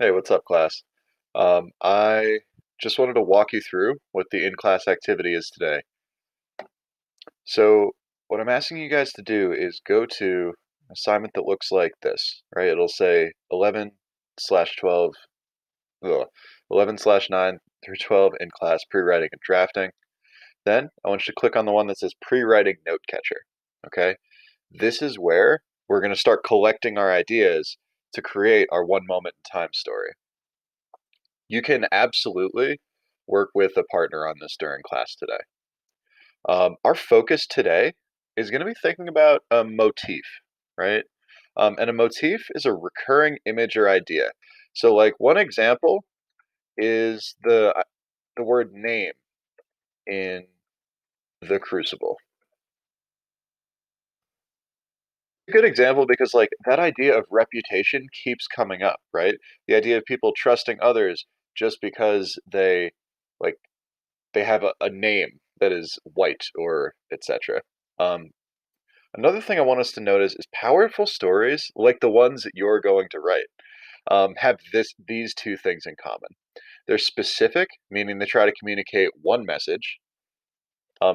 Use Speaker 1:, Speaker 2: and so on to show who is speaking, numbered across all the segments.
Speaker 1: Hey, what's up, class? I just wanted to walk you through what the in-class activity is today. So, what I'm asking you guys to do is go to an assignment that looks like this, right? It'll say 11 slash 12, ugh, 11 slash 9 through 12 in class pre-writing and drafting. Then I want you to click on the one that says pre-writing note catcher. Okay? This is where we're going to start collecting our ideas to create our one moment in time story. You can absolutely work with a partner on this during class today. Our focus today is going to be thinking about a motif, right? And a motif is a recurring image or idea. So, like one example is the word name in the Crucible. A good example because like that idea of reputation keeps coming up, right? The idea of people trusting others just because like they have a name that is white or etc. Um, Another thing I want us to notice is powerful stories, like the ones that you're going to write, have these two things in common. They're specific, meaning they try to communicate one message.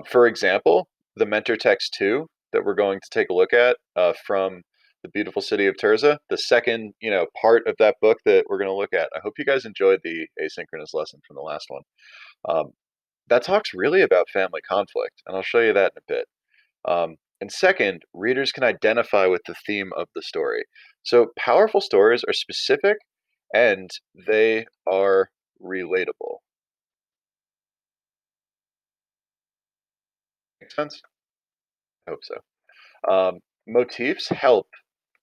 Speaker 1: For example, the mentor text two that we're going to take a look at from the beautiful city of Terza, the second part of that book that we're going to look at. I hope you guys enjoyed the asynchronous lesson from the last one. Um, that talks really about family conflict, and I'll show you that in a bit. And second, readers can identify with the theme of the story. So powerful stories are specific and they are relatable. Make sense? I hope so. Motifs help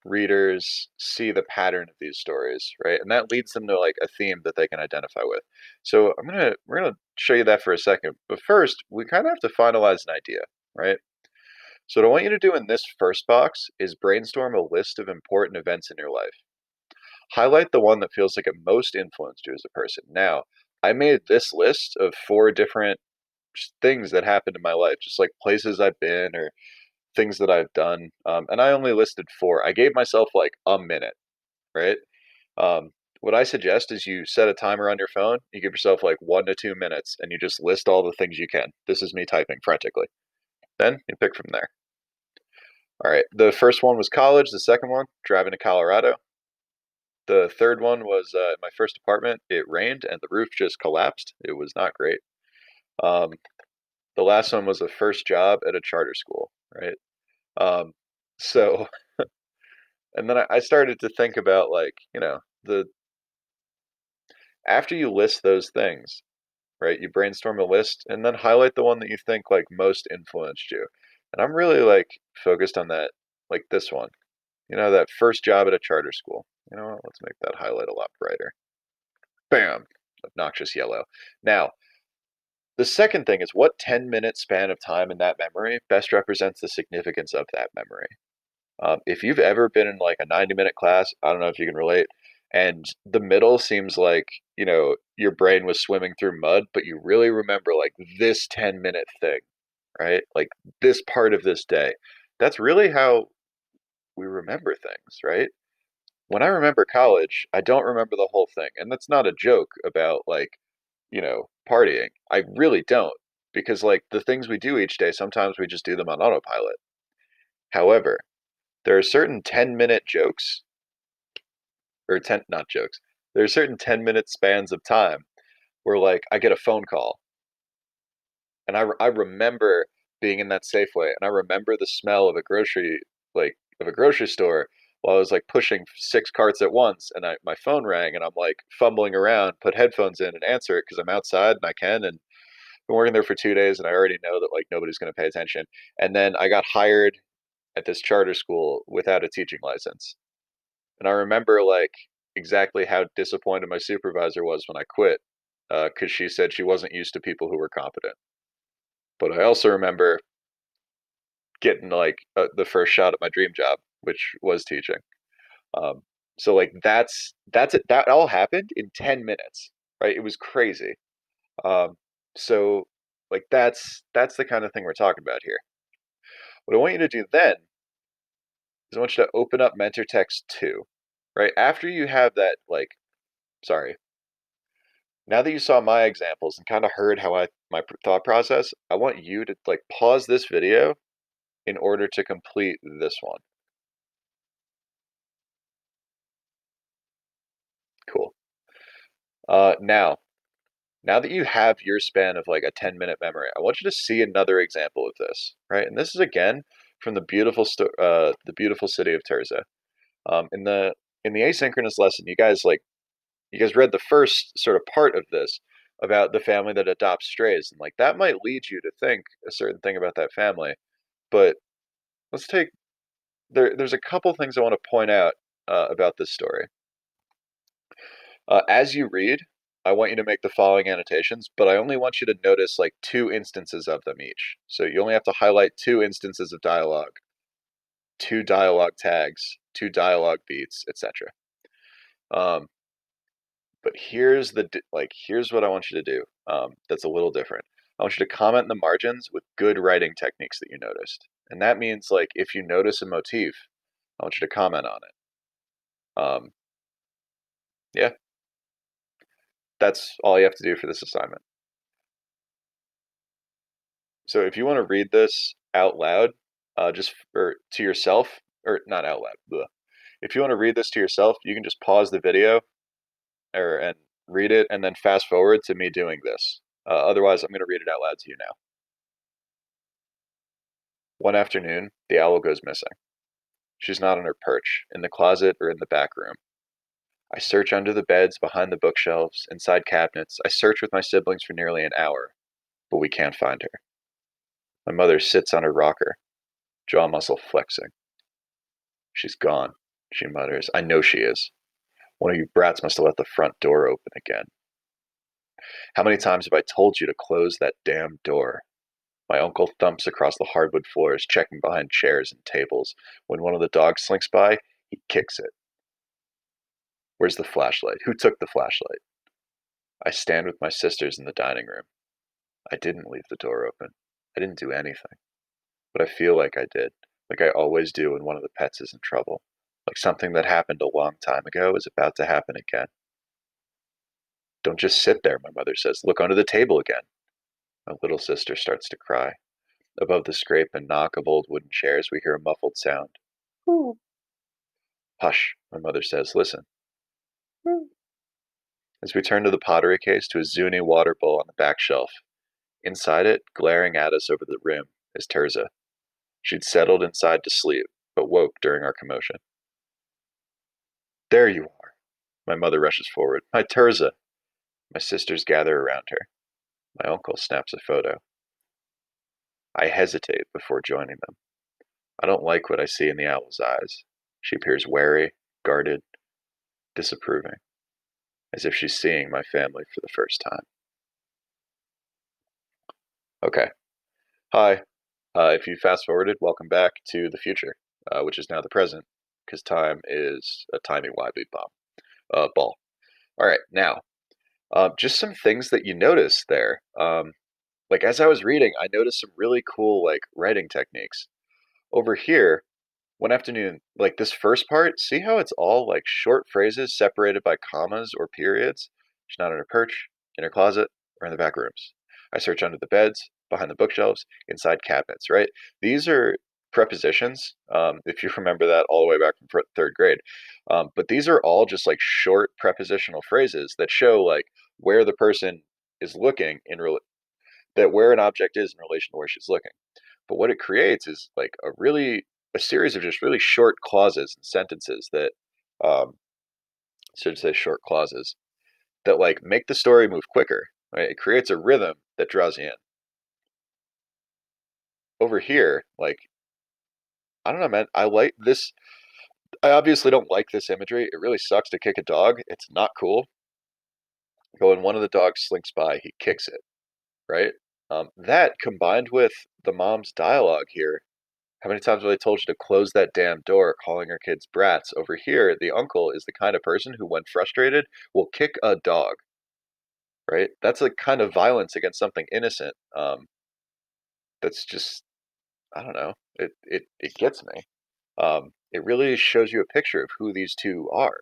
Speaker 1: readers see the pattern of these stories, right? And that leads them to like a theme that they can identify with. So we're gonna show you that for a second. But first, we kind of have to finalize an idea, right? So what I want you to do in this first box is brainstorm a list of important events in your life. Highlight the one that feels like it most influenced you as a person. Now, I made this list of four different things that happened in my life, just like places I've been or things that I've done. And I only listed four. I gave myself like a minute, right? Um, what I suggest is you set a timer on your phone. You give yourself like 1 to 2 minutes and you just list all the things you can. This is me typing frantically. Then you pick from there. All right. The first one was college. The second one, driving to Colorado. The third one was my first apartment. It rained and the roof just collapsed. It was not great. Um, the last one was the first job at a charter school, right? Um, so, and then I started to think about like, the after you list those things, right? You brainstorm a list and then highlight the one that you think like most influenced you. And I'm really like focused on that, like this one, that first job at a charter school. You know what? Let's make that highlight a lot brighter. Bam, obnoxious yellow. Now, the second thing is what 10-minute span of time in that memory best represents the significance of that memory. If you've ever been in like a 90-minute class, I don't know if you can relate, and the middle seems like, your brain was swimming through mud, but you really remember like this 10-minute thing, right? Like this part of this day. That's really how we remember things, right? When I remember college, I don't remember the whole thing. And that's not a joke about like partying. I really don't because like the things we do each day, sometimes we just do them on autopilot. However, there are certain 10-minute jokes or 10 not jokes. There are certain 10-minute spans of time where like I get a phone call and I remember being in that Safeway and I remember the smell of a grocery store while I was like pushing six carts at once and my phone rang and I'm like fumbling around, put headphones in and answer it because I'm outside and I can and been working there for 2 days and I already know that like nobody's going to pay attention. And then I got hired at this charter school without a teaching license. And I remember like exactly how disappointed my supervisor was when I quit because she said she wasn't used to people who were competent. But I also remember getting like the first shot at my dream job, which was teaching. Um, so like that's it. That all happened in 10 minutes, right? It was crazy. Um, so like that's the kind of thing we're talking about here. What I want you to do then is I want you to open up mentor text two, right? After you have that like Sorry. Now that you saw my examples and kind of heard how my thought process, I want you to like pause this video in order to complete this one. Cool. Now, now that you have your span of like a 10-minute memory, I want you to see another example of this, right? And this is again from the beautiful city of Terza. In the asynchronous lesson, you guys read the first sort of part of this about the family that adopts strays, and like that might lead you to think a certain thing about that family. But let's take there's a couple things I want to point out about this story. As you read, I want you to make the following annotations, but I only want you to notice like two instances of them each. So you only have to highlight two instances of dialogue, two dialogue tags, two dialogue beats, etc. Um, but here's what I want you to do. That's a little different. I want you to comment in the margins with good writing techniques that you noticed, and that means like if you notice a motif, I want you to comment on it. Yeah, that's all you have to do for this assignment. So if you want to read this out loud, just or to yourself, or not out loud. Bleh. If you want to read this to yourself, you can just pause the video and read it, and then fast forward to me doing this. Otherwise, I'm going to read it out loud to you now. One afternoon, the owl goes missing. She's not on her perch, in the closet, or in the back room. I search under the beds, behind the bookshelves, inside cabinets. I search with my siblings for nearly an hour, but we can't find her. My mother sits on her rocker, jaw muscle flexing. She's gone, she mutters. I know she is. One of you brats must have left the front door open again. How many times have I told you to close that damn door? My uncle thumps across the hardwood floors, checking behind chairs and tables. When one of the dogs slinks by, he kicks it. Where's the flashlight? Who took the flashlight? I stand with my sisters in the dining room. I didn't leave the door open. I didn't do anything. But I feel like I did, like I always do when one of the pets is in trouble. Like something that happened a long time ago is about to happen again. Don't just sit there, my mother says. Look under the table again. My little sister starts to cry. Above the scrape and knock of old wooden chairs, we hear a muffled sound. Ooh. Hush, my mother says. Listen. Ooh. As we turn to the pottery case to a Zuni water bowl on the back shelf, inside it, glaring at us over the rim, is Terza. She'd settled inside to sleep, but woke during our commotion. There you are. My mother rushes forward. My Terza. My sisters gather around her. My uncle snaps a photo. I hesitate before joining them. I don't like what I see in the owl's eyes. She appears wary, guarded, disapproving, as if she's seeing my family for the first time. Okay. Hi. If you fast forwarded, welcome back to the future, which is now the present, because time is a timey-wimey ball. All right, now, just some things that you noticed there. Like as I was reading, I noticed some really cool like writing techniques. Over here, one afternoon, like this first part, see how it's all like short phrases separated by commas or periods? She's not on her perch, in her closet, or in the back rooms. I search under the beds, behind the bookshelves, inside cabinets, right? These are prepositions, if you remember that all the way back from third grade. But these are all just like short prepositional phrases that show like where the person is looking that where an object is in relation to where she's looking. But what it creates is like a series of just really short clauses and sentences that should say short clauses that like make the story move quicker. Right? It creates a rhythm that draws you in. Over here, like I don't know, man. I like this. I obviously don't like this imagery. It really sucks to kick a dog. It's not cool. But when one of the dogs slinks by, he kicks it. Right. That combined with the mom's dialogue here. How many times have I told you to close that damn door, calling her kids brats? Over here, the uncle is the kind of person who, when frustrated, will kick a dog, right? That's a kind of violence against something innocent. That's just, I don't know. It gets me. It really shows you a picture of who these two are.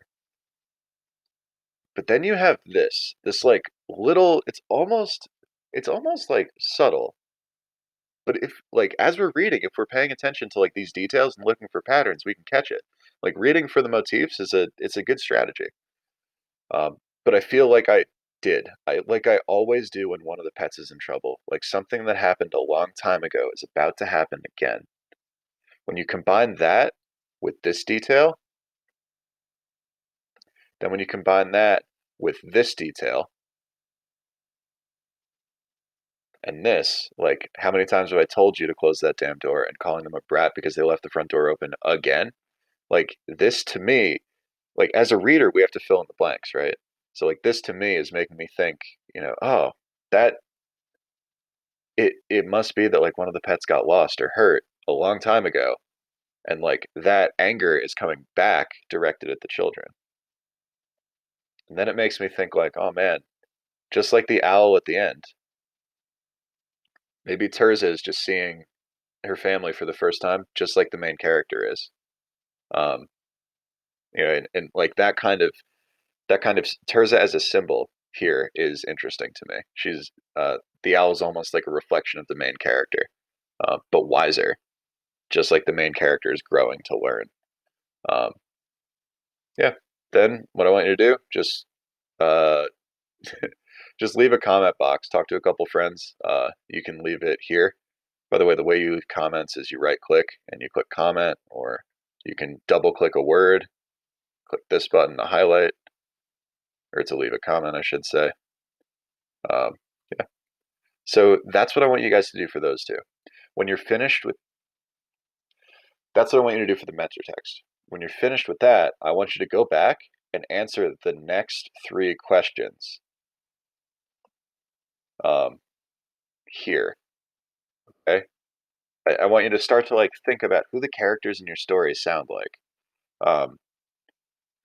Speaker 1: But then you have this like little, it's almost like subtle. But if like as we're reading, if we're paying attention to like these details and looking for patterns, we can catch it. Like reading for the motifs it's a good strategy. But I feel like I always do when one of the pets is in trouble. Like something that happened a long time ago is about to happen again. When you combine that with this detail, then when you combine that with this detail and this, like how many times have I told you to close that damn door and calling them a brat because they left the front door open again? Like this to me, like as a reader, we have to fill in the blanks, right? So like this to me is making me think, oh, that it must be that like one of the pets got lost or hurt a long time ago, and like that anger is coming back directed at the children. And then it makes me think like, oh man, just like the owl at the end, maybe Terza is just seeing her family for the first time, just like the main character is. Um, and like that kind of Terza as a symbol here is interesting to me. The owl is almost like a reflection of the main character, but wiser, just like the main character is growing to learn. Um, yeah. Then what I want you to do, uh, just leave a comment box. Talk to a couple friends. You can leave it here. By the way, the way you leave comments is you right click and you click comment, or you can double click a word, click this button to highlight, or to leave a comment, I should say. Um, yeah. So that's what I want you guys to do for those two. When you're finished with, that's what I want you to do for the mentor text. When you're finished with that, I want you to go back and answer the next three questions um, here. Okay. I want you to start to like think about who the characters in your story sound like. Um,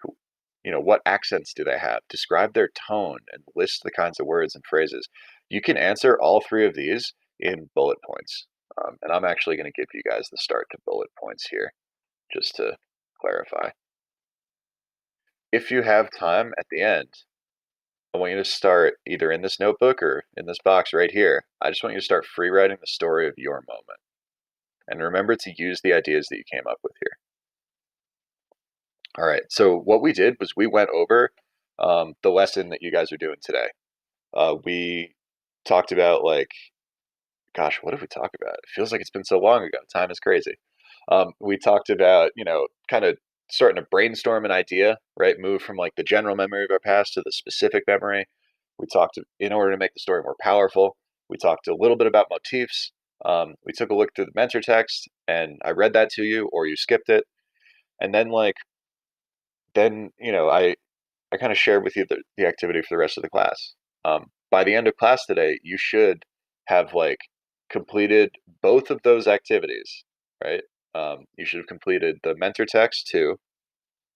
Speaker 1: who, what accents do they have? Describe their tone and list the kinds of words and phrases. You can answer all three of these in bullet points. And I'm actually going to give you guys the start to bullet points here, just to clarify. If you have time at the end, I want you to start either in this notebook or in this box right here. I just want you to start free writing the story of your moment. And remember to use the ideas that you came up with here. All right. So what we did was we went over the lesson that you guys are doing today. We talked about like, gosh, what did we talk about? It feels like it's been so long ago. Time is crazy. We talked about, kind of starting to brainstorm an idea, right? Move from like the general memory of our past to the specific memory. We talked in order to make the story more powerful. We talked a little bit about motifs. We took a look through the mentor text, and I read that to you, or you skipped it. And then I kind of shared with you the activity for the rest of the class. By the end of class today, you should have like completed both of those activities, right? You should have completed the mentor text too,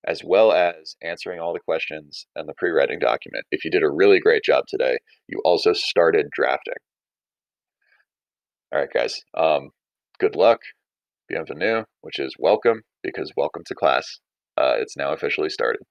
Speaker 1: as well as answering all the questions and the pre-writing document. If you did a really great job today, you also started drafting. All right, guys. Good luck. Bienvenue, which is welcome, because welcome to class. It's now officially started.